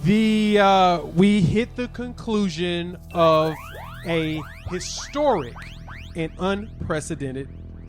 We hit the conclusion of a historic and unprecedented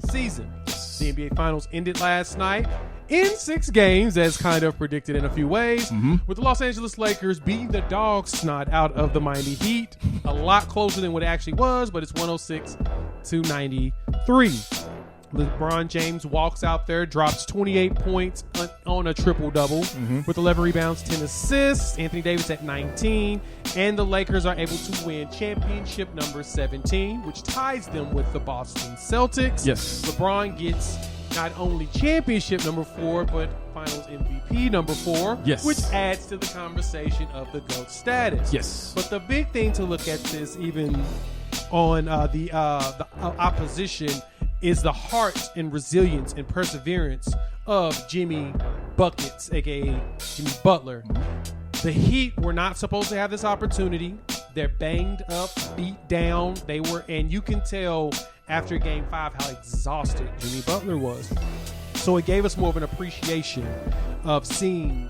season. The NBA Finals ended last night in 6 games, as kind of predicted in a few ways, with the Los Angeles Lakers beating the dog snot out of the Miami Heat. A lot closer than what it actually was, but it's 106-93. LeBron James walks out there, drops 28 points on a triple-double with 11 rebounds, 10 assists. Anthony Davis at 19. And the Lakers are able to win championship number 17, which ties them with the Boston Celtics. Yes. LeBron gets not only championship number 4, but Finals MVP number 4, yes, which adds to the conversation of the GOAT status. Yes. But the big thing to look at this, even on the opposition, is the heart and resilience and perseverance of Jimmy Buckets, a.k.a. Jimmy Butler. The Heat were not supposed to have this opportunity. They're banged up, beat down. And you can tell after Game 5 how exhausted Jimmy Butler was. So it gave us more of an appreciation of seeing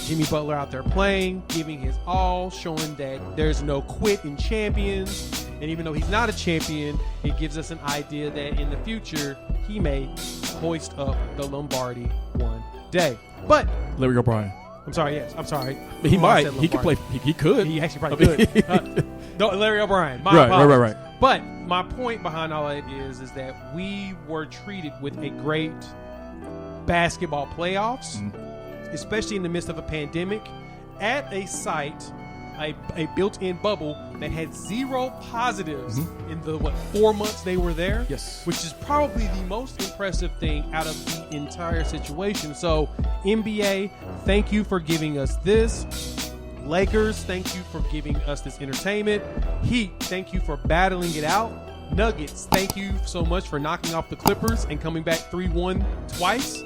Jimmy Butler out there playing, giving his all, showing that there's no quit in champions. And even though he's not a champion, it gives us an idea that in the future, he may hoist up the Lombardi one day. But Larry O'Brien. I'm sorry, yes. I'm sorry. But he might. He could play. He could. He actually probably could. No, Larry O'Brien. Right. But my point behind all that is that we were treated with a great basketball playoffs, especially in the midst of a pandemic, at a site, a built-in bubble that had 0 positives in the 4 months they were there. Yes. Which is probably the most impressive thing out of the entire situation. So NBA, thank you for giving us this. Lakers, thank you for giving us this entertainment. Heat, thank you for battling it out. Nuggets, thank you so much for knocking off the Clippers and coming back 3-1 twice.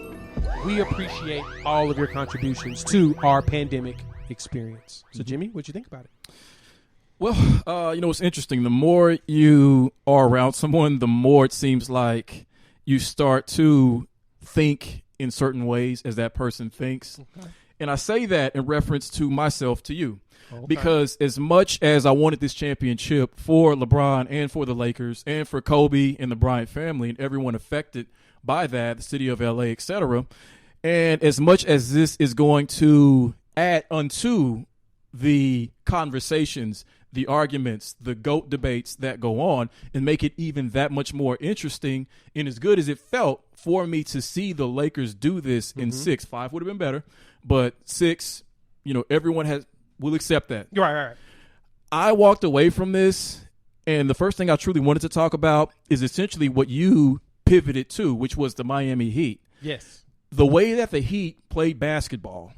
We appreciate all of your contributions to our pandemic experience. So, Jimmy, what'd you think about it? Well, it's interesting. The more you are around someone, the more it seems like you start to think in certain ways as that person thinks. Okay. And I say that in reference to myself, to you. Okay. Because as much as I wanted this championship for LeBron and for the Lakers and for Kobe and the Bryant family and everyone affected by that, the city of LA, etc., and as much as this is going to add unto the conversations, the arguments, the GOAT debates that go on and make it even that much more interesting, and as good as it felt for me to see the Lakers do this in 6, 5 would have been better, but 6, everyone will accept that. Right. I walked away from this, and the first thing I truly wanted to talk about is essentially what you pivoted to, which was the Miami Heat. Yes. The way that the Heat played basketball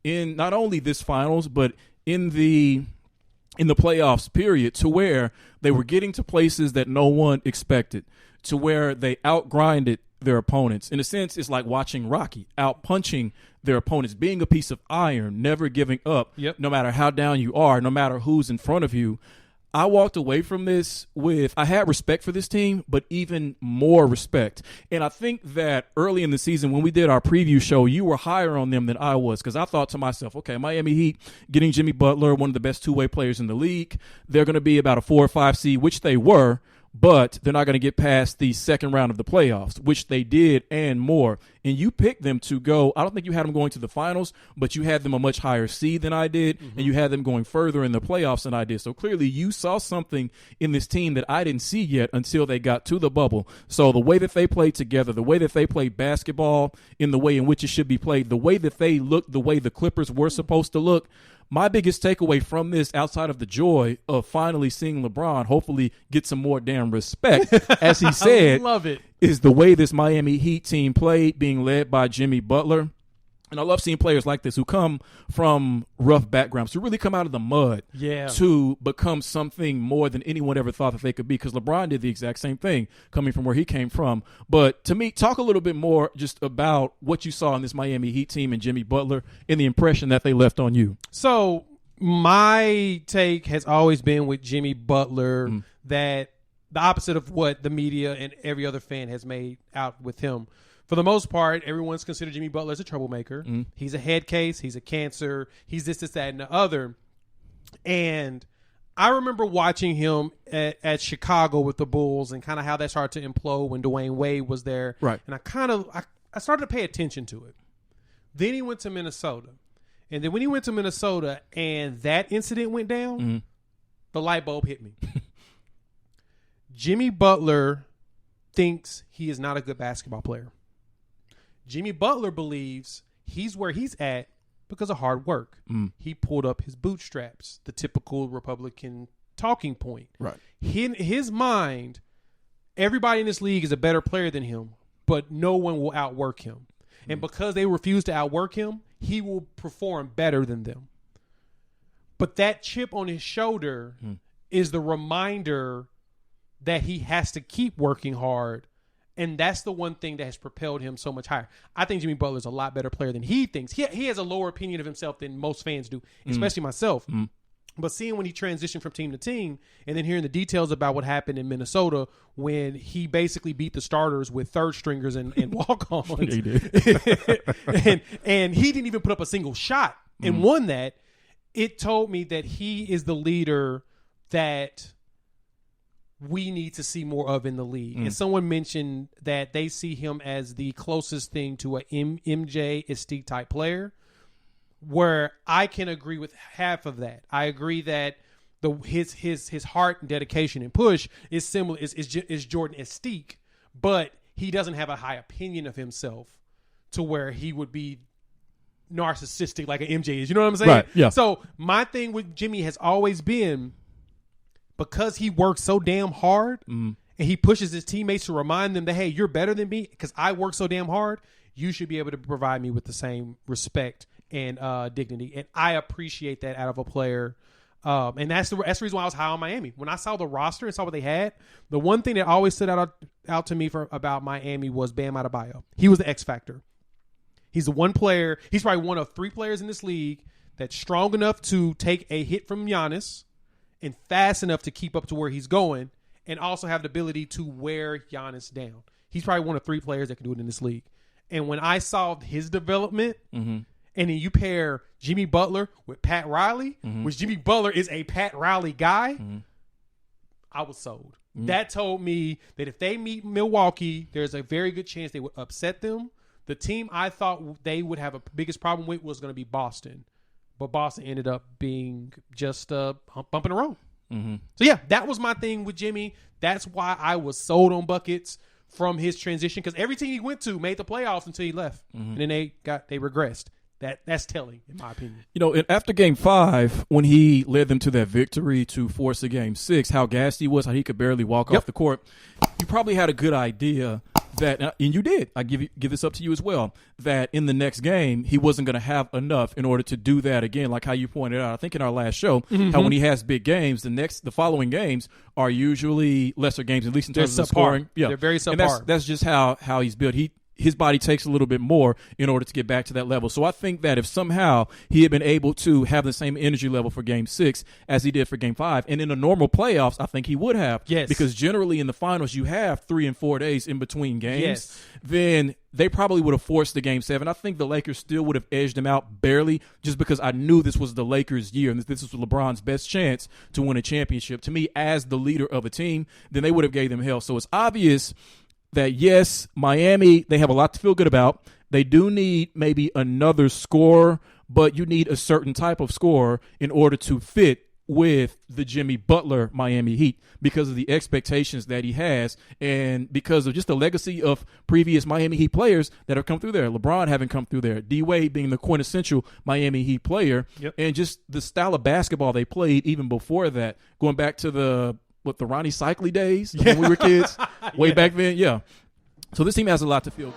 in not only this finals, but in the playoffs period, to where they were getting to places that no one expected, to where they outgrinded their opponents. In a sense, it's like watching Rocky, out-punching their opponents, being a piece of iron, never giving up, no matter how down you are, no matter who's in front of you. I walked away from this I had respect for this team, but even more respect. And I think that early in the season when we did our preview show, you were higher on them than I was, because I thought to myself, okay, Miami Heat getting Jimmy Butler, one of the best two-way players in the league. They're going to be about a 4 or 5 seed, which they were, but they're not going to get past the second round of the playoffs, which they did and more. And you picked them to go, I don't think you had them going to the finals, but you had them a much higher seed than I did, and you had them going further in the playoffs than I did. So clearly you saw something in this team that I didn't see yet until they got to the bubble. So the way that they played together, the way that they played basketball in the way in which it should be played, the way that they looked, the way the Clippers were supposed to look, my biggest takeaway from this, outside of the joy of finally seeing LeBron hopefully get some more damn respect, as he said, I love it, is the way this Miami Heat team played, being led by Jimmy Butler. And I love seeing players like this who come from rough backgrounds, who really come out of the mud to become something more than anyone ever thought that they could be, because LeBron did the exact same thing coming from where he came from. But to me, talk a little bit more just about what you saw in this Miami Heat team and Jimmy Butler and the impression that they left on you. So my take has always been with Jimmy Butler that the opposite of what the media and every other fan has made out with him. for the most part, everyone's considered Jimmy Butler as a troublemaker. He's a head case. He's a cancer. He's this, that, and the other. And I remember watching him at Chicago with the Bulls and kind of how that started to implode when Dwayne Wade was there. Right. And I started to pay attention to it. Then he went to Minnesota. And then when he went to Minnesota and that incident went down, the light bulb hit me. Jimmy Butler thinks he is not a good basketball player. Jimmy Butler believes he's where he's at because of hard work. He pulled up his bootstraps, the typical Republican talking point. Right. In his mind, everybody in this league is a better player than him, but no one will outwork him. And because they refuse to outwork him, he will perform better than them. But that chip on his shoulder is the reminder that he has to keep working hard. And that's the one thing that has propelled him so much higher. I think Jimmy Butler is a lot better player than he thinks. He has a lower opinion of himself than most fans do, especially myself. But seeing when he transitioned from team to team and then hearing the details about what happened in Minnesota when he basically beat the starters with third stringers and walk-ons. Yeah, he did. and he didn't even put up a single shot and won that. It told me that he is the leader that we need to see more of in the league. And someone mentioned that they see him as the closest thing to a MJ Estique type player, where I can agree with half of that. I agree that his heart and dedication and push is similar is Jordan Estique, but he doesn't have a high opinion of himself to where he would be narcissistic like an MJ is. You know what I'm saying? Right, yeah. So my thing with Jimmy has always been, because he works so damn hard and he pushes his teammates to remind them that, hey, you're better than me because I work so damn hard, you should be able to provide me with the same respect and dignity. And I appreciate that out of a player. And that's the reason why I was high on Miami. When I saw the roster and saw what they had, the one thing that always stood out to me about Miami was Bam Adebayo. He was the X factor. He's the one player. He's probably one of 3 players in this league that's strong enough to take a hit from Giannis and fast enough to keep up to where he's going and also have the ability to wear Giannis down. He's probably one of 3 players that can do it in this league. And when I saw his development, and then you pair Jimmy Butler with Pat Riley, which Jimmy Butler is a Pat Riley guy, I was sold. That told me that if they meet Milwaukee, there's a very good chance they would upset them. The team I thought they would have a biggest problem with was going to be Boston. But Boston ended up being just a bump in the road. So, yeah, that was my thing with Jimmy. That's why I was sold on buckets from his transition, because every team he went to made the playoffs until he left. And then they regressed. That's telling, in my opinion. You know, after Game 5, when he led them to that victory to force a Game 6, how gassed he was, how he could barely walk off the court, you probably had a good idea that, and you did, I give this up to you as well, that in the next game, he wasn't going to have enough in order to do that again, like how you pointed out, I think in our last show, how when he has big games, the following games are usually lesser games, at least in terms of the scoring. Yeah. They're very subpar. And that's just how he's built. His body takes a little bit more in order to get back to that level. So I think that if somehow he had been able to have the same energy level for Game 6 as he did for Game 5, and in the normal playoffs, I think he would have. Yes. Because generally in the finals, you have 3 and 4 days in between games. Then they probably would have forced the Game 7. I think the Lakers still would have edged him out barely, just because I knew this was the Lakers' year and this was LeBron's best chance to win a championship. To me, as the leader of a team, then they would have gave them hell. So it's obvious that, yes, Miami, they have a lot to feel good about. They do need maybe another scorer, but you need a certain type of scorer in order to fit with the Jimmy Butler Miami Heat because of the expectations that he has and because of just the legacy of previous Miami Heat players that have come through there. LeBron having come through there, D-Wade being the quintessential Miami Heat player, and just the style of basketball they played even before that, going back to the Ronnie Cycli days when we were kids, way back then. Yeah. So this team has a lot to feel.